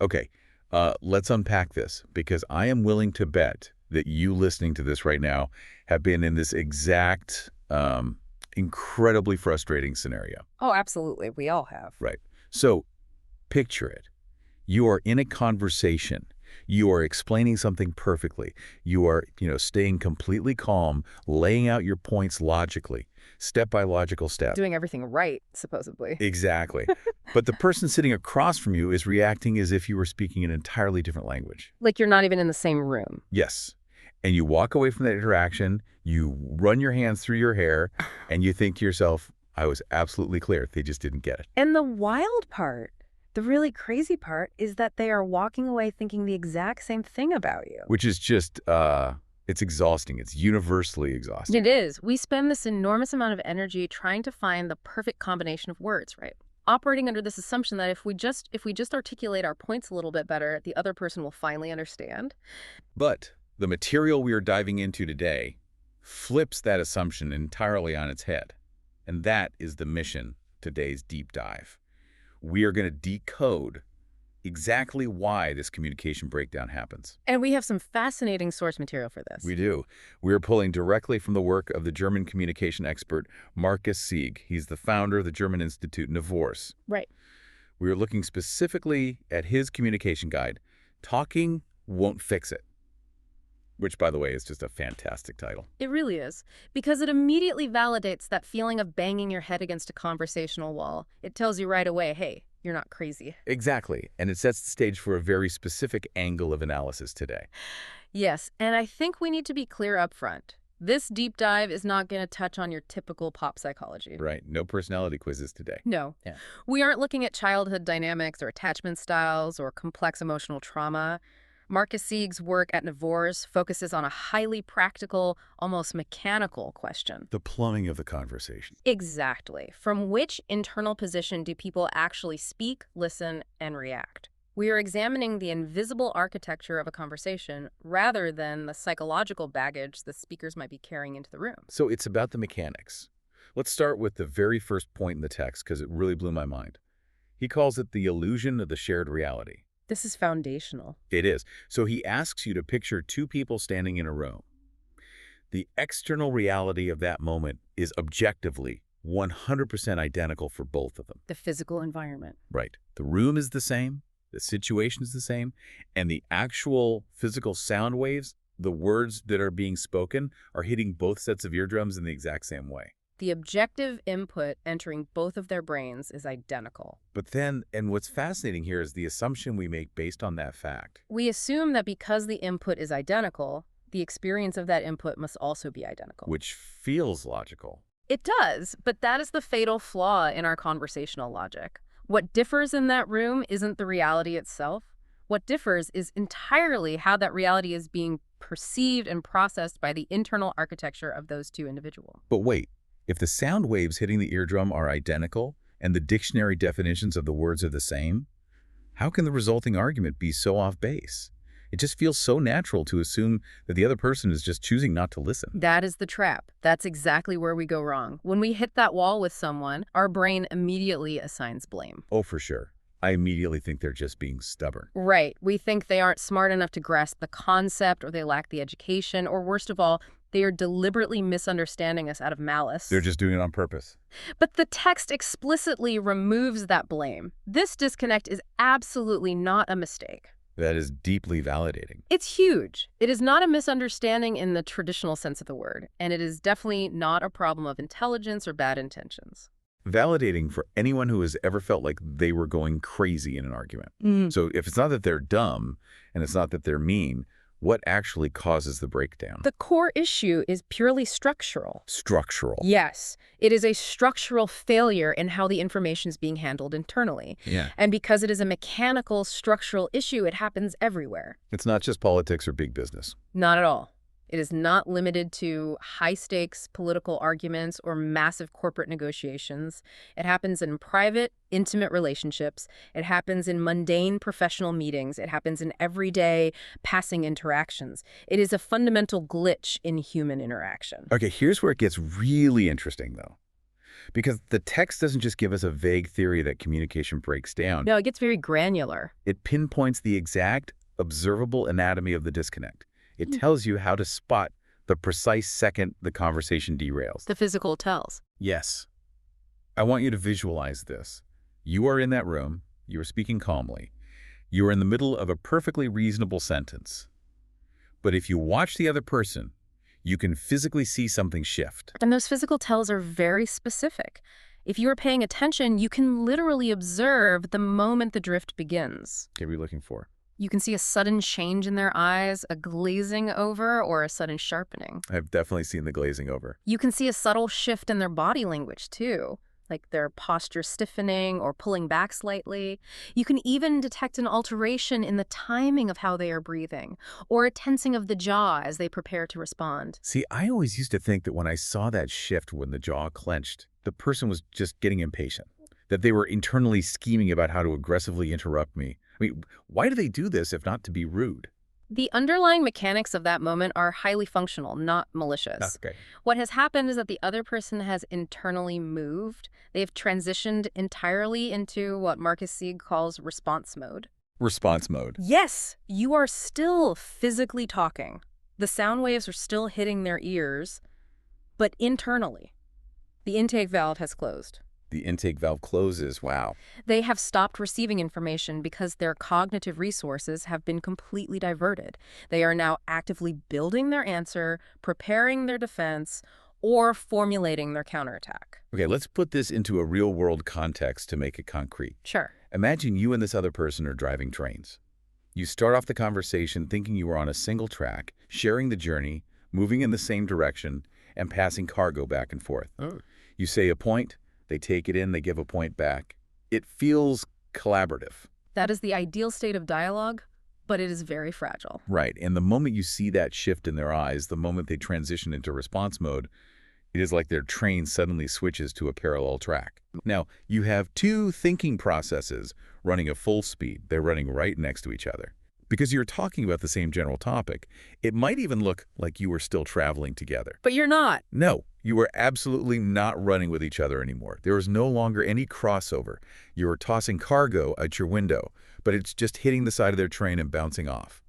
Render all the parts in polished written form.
Okay, let's unpack this because I am willing to bet that you listening to this right now have been in this exact incredibly frustrating scenario. Oh, absolutely. We all have. Right. So picture it. You are in a conversation. You are explaining something perfectly. You are, staying completely calm, laying out your points logically, step by logical step. Doing everything right, supposedly. Exactly. But the person sitting across from you is reacting as if you were speaking an entirely different language. Like you're not even in the same room. Yes. And you walk away from that interaction, you run your hands through your hair, and you think to yourself, I was absolutely clear. They just didn't get it. And the wild part, the really crazy part, is that they are walking away thinking the exact same thing about you. Which is just, it's exhausting. It's universally exhausting. It is. We spend this enormous amount of energy trying to find the perfect combination of words, right? Operating under this assumption that if we just articulate our points a little bit better, the other person will finally understand. But the material we are diving into today flips that assumption entirely on its head. And that is the mission of today's deep dive. We are going to decode exactly why this communication breakdown happens. And we have some fascinating source material for this. We do. We are pulling directly from the work of the German communication expert Markus Sieg. He's the founder of the German institute NAVORES. Right. We are looking specifically at his communication guide, Talking Won't Fix It, which, by the way, is just a fantastic title. It really is, because it immediately validates that feeling of banging your head against a conversational wall. It tells you right away, hey, you're not crazy. Exactly, and it sets the stage for a very specific angle of analysis today. Yes, and I think we need to be clear up front. This deep dive is not going to touch on your typical pop psychology. Right, no personality quizzes today. No. Yeah. We aren't looking at childhood dynamics or attachment styles or complex emotional trauma. Markus Sieg's work at NAVORES focuses on a highly practical, almost mechanical question. The plumbing of the conversation. Exactly. From which internal position do people actually speak, listen, and react? We are examining the invisible architecture of a conversation rather than the psychological baggage the speakers might be carrying into the room. So it's about the mechanics. Let's start with the very first point in the text because it really blew my mind. He calls it the illusion of the shared reality. This is foundational. It is. So he asks you to picture two people standing in a room. The external reality of that moment is objectively 100% identical for both of them. The physical environment. Right. The room is the same, the situation is the same, and the actual physical sound waves, the words that are being spoken, are hitting both sets of eardrums in the exact same way. The objective input entering both of their brains is identical. But then, and what's fascinating here is the assumption we make based on that fact. We assume that because the input is identical, the experience of that input must also be identical. Which feels logical. It does, but that is the fatal flaw in our conversational logic. What differs in that room isn't the reality itself. What differs is entirely how that reality is being perceived and processed by the internal architecture of those two individuals. But wait. If the sound waves hitting the eardrum are identical and the dictionary definitions of the words are the same, how can the resulting argument be so off base? It just feels so natural to assume that the other person is just choosing not to listen. That is the trap. That's exactly where we go wrong. When we hit that wall with someone, our brain immediately assigns blame. Oh, for sure. I immediately think they're just being stubborn. Right. We think they aren't smart enough to grasp the concept, or they lack the education, or worst of all, they are deliberately misunderstanding us out of malice. They're just doing it on purpose. But the text explicitly removes that blame. This disconnect is absolutely not a mistake. That is deeply validating. It's huge. It is not a misunderstanding in the traditional sense of the word, and it is definitely not a problem of intelligence or bad intentions. Validating for anyone who has ever felt like they were going crazy in an argument. So if it's not that they're dumb and it's not that they're mean, what actually causes the breakdown? The core issue is purely structural. Structural. Yes. It is a structural failure in how the information is being handled internally. Yeah. And because it is a mechanical, structural issue, it happens everywhere. It's not just politics or big business. Not at all. It is not limited to high-stakes political arguments or massive corporate negotiations. It happens in private, intimate relationships. It happens in mundane professional meetings. It happens in everyday, passing interactions. It is a fundamental glitch in human interaction. Okay, here's where it gets really interesting, though. Because the text doesn't just give us a vague theory that communication breaks down. No, it gets very granular. It pinpoints the exact, observable anatomy of the disconnect. It tells you how to spot the precise second the conversation derails. The physical tells. Yes. I want you to visualize this. You are in that room. You are speaking calmly. You are in the middle of a perfectly reasonable sentence. But if you watch the other person, you can physically see something shift. And those physical tells are very specific. If you are paying attention, you can literally observe the moment the drift begins. What are you looking for? You can see a sudden change in their eyes, a glazing over, or a sudden sharpening. I've definitely seen the glazing over. You can see a subtle shift in their body language, too, like their posture stiffening or pulling back slightly. You can even detect an alteration in the timing of how they are breathing, or a tensing of the jaw as they prepare to respond. See, I always used to think that when I saw that shift when the jaw clenched, the person was just getting impatient, that they were internally scheming about how to aggressively interrupt me. I mean, why do they do this if not to be rude? The underlying mechanics of that moment are highly functional, not malicious. Okay. What has happened is that the other person has internally moved. They've transitioned entirely into what Marcus Sieg calls response mode. Response mode. Yes, you are still physically talking. The sound waves are still hitting their ears, but internally, the intake valve has closed. The intake valve closes. Wow. They have stopped receiving information because their cognitive resources have been completely diverted. They are now actively building their answer, preparing their defense, or formulating their counterattack. Okay, let's put this into a real-world context to make it concrete. Sure. Imagine you and this other person are driving trains. You start off the conversation thinking you are on a single track, sharing the journey, moving in the same direction, and passing cargo back and forth. Oh. You say a point, they take it in, they give a point back. It feels collaborative. That is the ideal state of dialogue, but it is very fragile. Right, and the moment you see that shift in their eyes, the moment they transition into response mode, it is like their train suddenly switches to a parallel track. Now, you have two thinking processes running at full speed. They're running right next to each other. Because you're talking about the same general topic, it might even look like you were still traveling together. But you're not. No, you are absolutely not running with each other anymore. There is no longer any crossover. You are tossing cargo out your window, but it's just hitting the side of their train and bouncing off.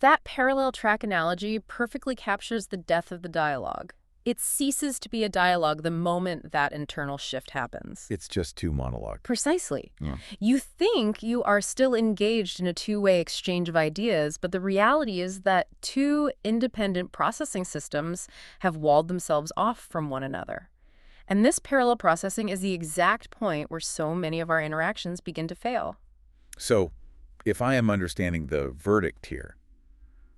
That parallel track analogy perfectly captures the death of the dialogue. It ceases to be a dialogue the moment that internal shift happens. It's just two monologue. Precisely. Yeah. You think you are still engaged in a two-way exchange of ideas, but the reality is that two independent processing systems have walled themselves off from one another. And this parallel processing is the exact point where so many of our interactions begin to fail. So, if I am understanding the verdict here,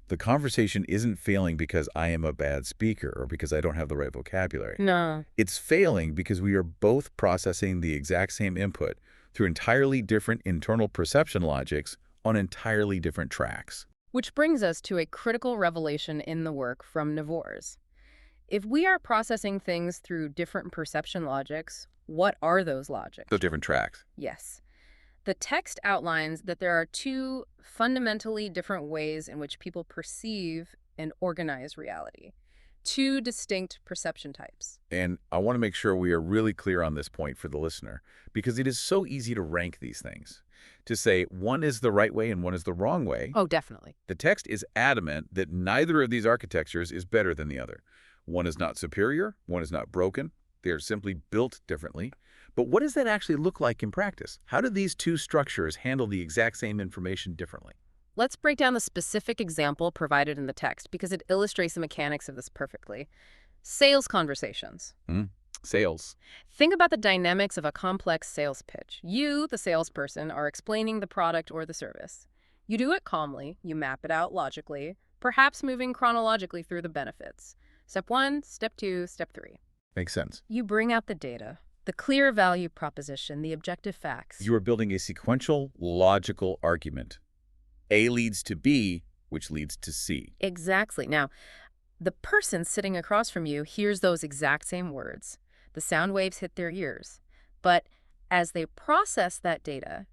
the conversation isn't failing because I am a bad speaker or because I don't have the right vocabulary. No. It's failing because we are both processing the exact same input through entirely different internal perception logics on entirely different tracks. Which brings us to a critical revelation in the work from NAVORES. If we are processing things through different perception logics, what are those logics? Those different tracks. Yes. The text outlines that there are two fundamentally different ways in which people perceive and organize reality. Two distinct perception types. And I want to make sure we are really clear on this point for the listener, because it is so easy to rank these things. To say one is the right way and one is the wrong way. Oh, definitely. The text is adamant that neither of these architectures is better than the other. One is not superior, one is not broken. They are simply built differently. But what does that actually look like in practice? How do these two structures handle the exact same information differently? Let's break down the specific example provided in the text because it illustrates the mechanics of this perfectly. Sales conversations. Sales. Think about the dynamics of a complex sales pitch. You, the salesperson, are explaining the product or the service. You do it calmly, you map it out logically, perhaps moving chronologically through the benefits. Step 1, step 2, step 3. Makes sense. You bring out the data, the clear value proposition, the objective facts. You are building a sequential, logical argument. A leads to B, which leads to C. Exactly. Now, the person sitting across from you hears those exact same words. The sound waves hit their ears. But as they process that data,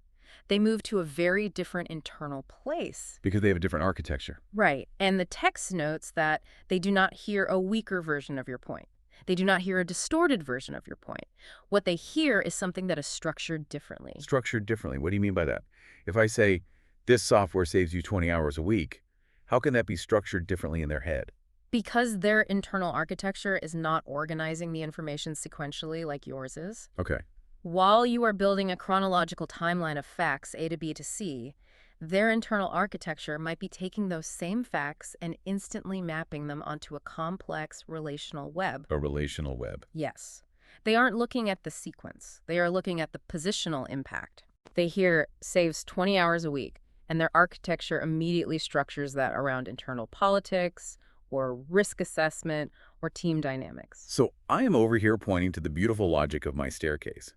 they move to a very different internal place. Because they have a different architecture. Right. And the text notes that they do not hear a weaker version of your point. They do not hear a distorted version of your point. What they hear is something that is structured differently. Structured differently. What do you mean by that? If I say, this software saves you 20 hours a week, how can that be structured differently in their head? Because their internal architecture is not organizing the information sequentially like yours is. Okay. While you are building a chronological timeline of facts A to B to C, their internal architecture might be taking those same facts and instantly mapping them onto a complex relational web. A relational web. Yes. They aren't looking at the sequence. They are looking at the positional impact. They hear saves 20 hours a week, and their architecture immediately structures that around internal politics or risk assessment or team dynamics. So I am over here pointing to the beautiful logic of my staircase.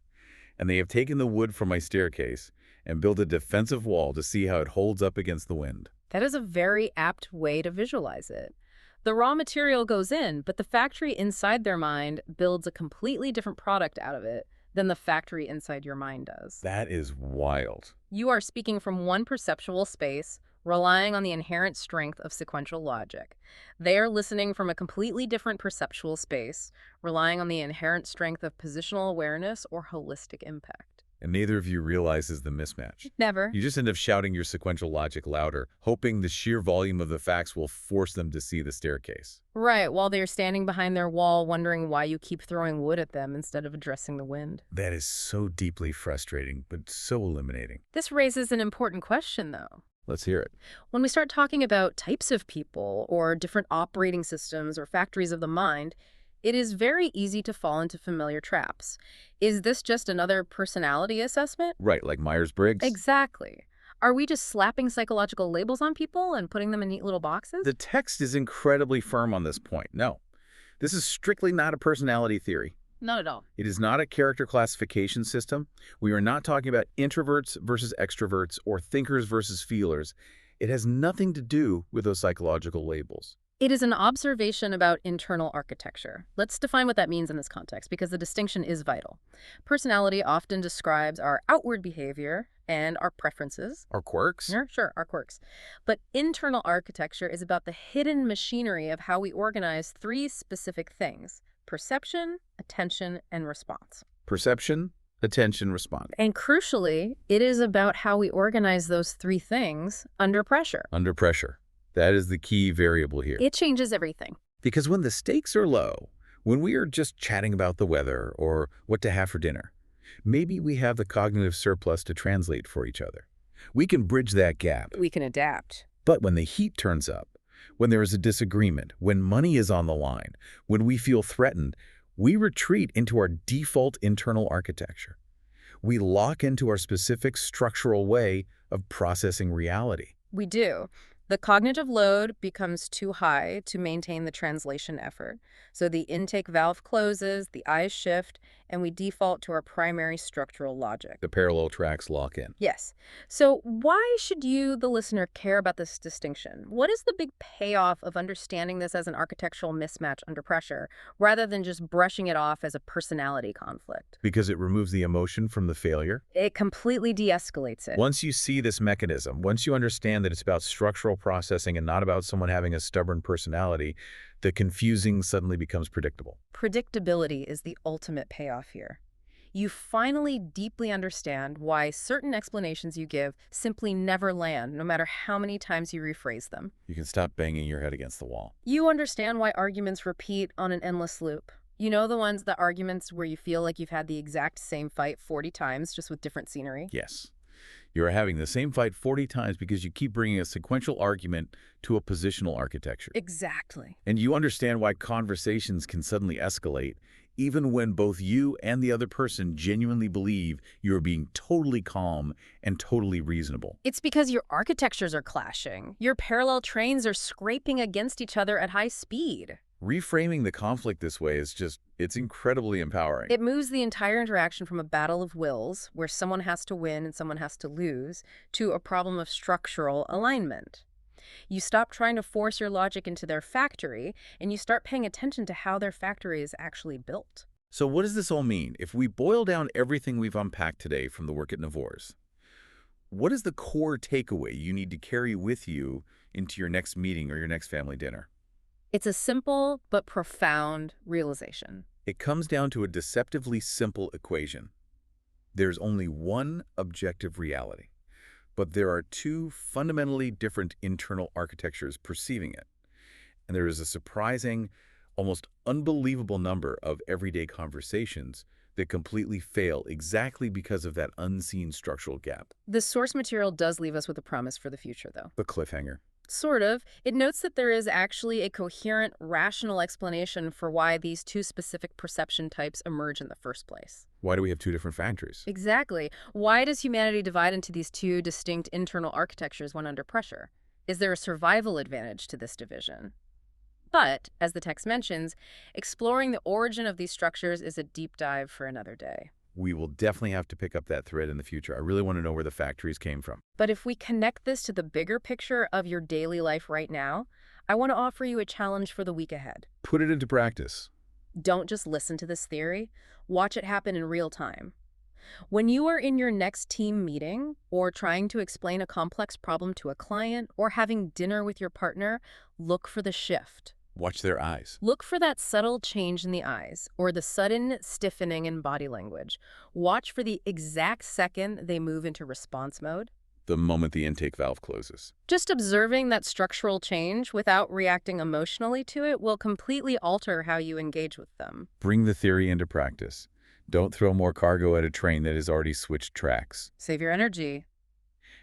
And they have taken the wood from my staircase and built a defensive wall to see how it holds up against the wind. That is a very apt way to visualize it. The raw material goes in, but the factory inside their mind builds a completely different product out of it than the factory inside your mind does. That is wild. You are speaking from one perceptual space, relying on the inherent strength of sequential logic. They are listening from a completely different perceptual space, relying on the inherent strength of positional awareness or holistic impact. And neither of you realizes the mismatch. Never. You just end up shouting your sequential logic louder, hoping the sheer volume of the facts will force them to see the staircase. Right, while they're standing behind their wall wondering why you keep throwing wood at them instead of addressing the wind. That is so deeply frustrating, but so eliminating. This raises an important question, though. Let's hear it. When we start talking about types of people or different operating systems or factories of the mind, it is very easy to fall into familiar traps. Is this just another personality assessment? Right, like Myers-Briggs? Exactly. Are we just slapping psychological labels on people and putting them in neat little boxes? The text is incredibly firm on this point. No, this is strictly not a personality theory. Not at all. It is not a character classification system. We are not talking about introverts versus extroverts or thinkers versus feelers. It has nothing to do with those psychological labels. It is an observation about internal architecture. Let's define what that means in this context, because the distinction is vital. Personality often describes our outward behavior and our preferences. Our quirks? Sure, our quirks. But internal architecture is about the hidden machinery of how we organize three specific things: perception, attention, and response. Perception, attention, response. And crucially, it is about how we organize those three things under pressure. Under pressure. That is the key variable here. It changes everything. Because when the stakes are low, when we are just chatting about the weather or what to have for dinner, maybe we have the cognitive surplus to translate for each other. We can bridge that gap. We can adapt. But when the heat turns up, when there is a disagreement, when money is on the line, when we feel threatened, we retreat into our default internal architecture. We lock into our specific structural way of processing reality. We do. The cognitive load becomes too high to maintain the translation effort. So the intake valve closes, the eyes shift, and we default to our primary structural logic. The parallel tracks lock in. Yes. So why should you, the listener, care about this distinction? What is the big payoff of understanding this as an architectural mismatch under pressure, rather than just brushing it off as a personality conflict? Because it removes the emotion from the failure. It completely de-escalates it. Once you see this mechanism, once you understand that it's about structural processing and not about someone having a stubborn personality, the confusing suddenly becomes predictable. Predictability is the ultimate payoff here. You finally deeply understand why certain explanations you give simply never land, no matter how many times you rephrase them. You can stop banging your head against the wall. You understand why arguments repeat on an endless loop. You know the arguments where you feel like you've had the exact same fight 40 times, just with different scenery? Yes. You are having the same fight 40 times because you keep bringing a sequential argument to a positional architecture. Exactly. And you understand why conversations can suddenly escalate, even when both you and the other person genuinely believe you are being totally calm and totally reasonable. It's because your architectures are clashing. Your parallel trains are scraping against each other at high speed. Reframing the conflict this way is it's incredibly empowering. It moves the entire interaction from a battle of wills, where someone has to win and someone has to lose, to a problem of structural alignment. You stop trying to force your logic into their factory, and you start paying attention to how their factory is actually built. So what does this all mean? If we boil down everything we've unpacked today from the work at NAVORES, what is the core takeaway you need to carry with you into your next meeting or your next family dinner? It's a simple but profound realization. It comes down to a deceptively simple equation. There's only one objective reality, but there are two fundamentally different internal architectures perceiving it. And there is a surprising, almost unbelievable number of everyday conversations that completely fail exactly because of that unseen structural gap. The source material does leave us with a promise for the future, though. The cliffhanger. Sort of. It notes that there is actually a coherent, rational explanation for why these two specific perception types emerge in the first place. Why do we have two different factories? Exactly. Why does humanity divide into these two distinct internal architectures when under pressure? Is there a survival advantage to this division? But, as the text mentions, exploring the origin of these structures is a deep dive for another day. We will definitely have to pick up that thread in the future. I really want to know where the factories came from. But if we connect this to the bigger picture of your daily life right now, I want to offer you a challenge for the week ahead. Put it into practice. Don't just listen to this theory. Watch it happen in real time. When you are in your next team meeting, or trying to explain a complex problem to a client, or having dinner with your partner, look for the shift. Watch their eyes. Look for that subtle change in the eyes, or the sudden stiffening in body language. Watch for the exact second they move into response mode. The moment the intake valve closes. Just observing that structural change without reacting emotionally to it will completely alter how you engage with them. Bring the theory into practice. Don't throw more cargo at a train that has already switched tracks. Save your energy.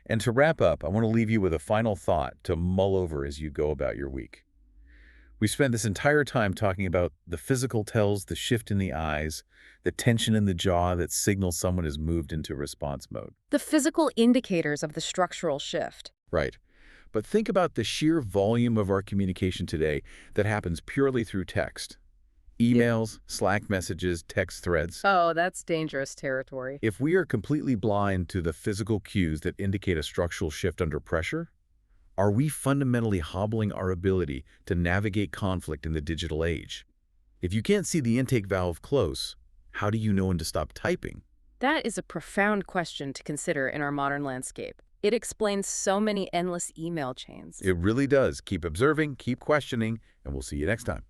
And to wrap up, I want to leave you with a final thought to mull over as you go about your week. We spent this entire time talking about the physical tells, the shift in the eyes, the tension in the jaw that signals someone has moved into response mode. The physical indicators of the structural shift. Right. But think about the sheer volume of our communication today that happens purely through text. Emails, Slack messages, text threads. Oh, that's dangerous territory. If we are completely blind to the physical cues that indicate a structural shift under pressure, are we fundamentally hobbling our ability to navigate conflict in the digital age? If you can't see the intake valve close, how do you know when to stop typing? That is a profound question to consider in our modern landscape. It explains so many endless email chains. It really does. Keep observing, keep questioning, and we'll see you next time.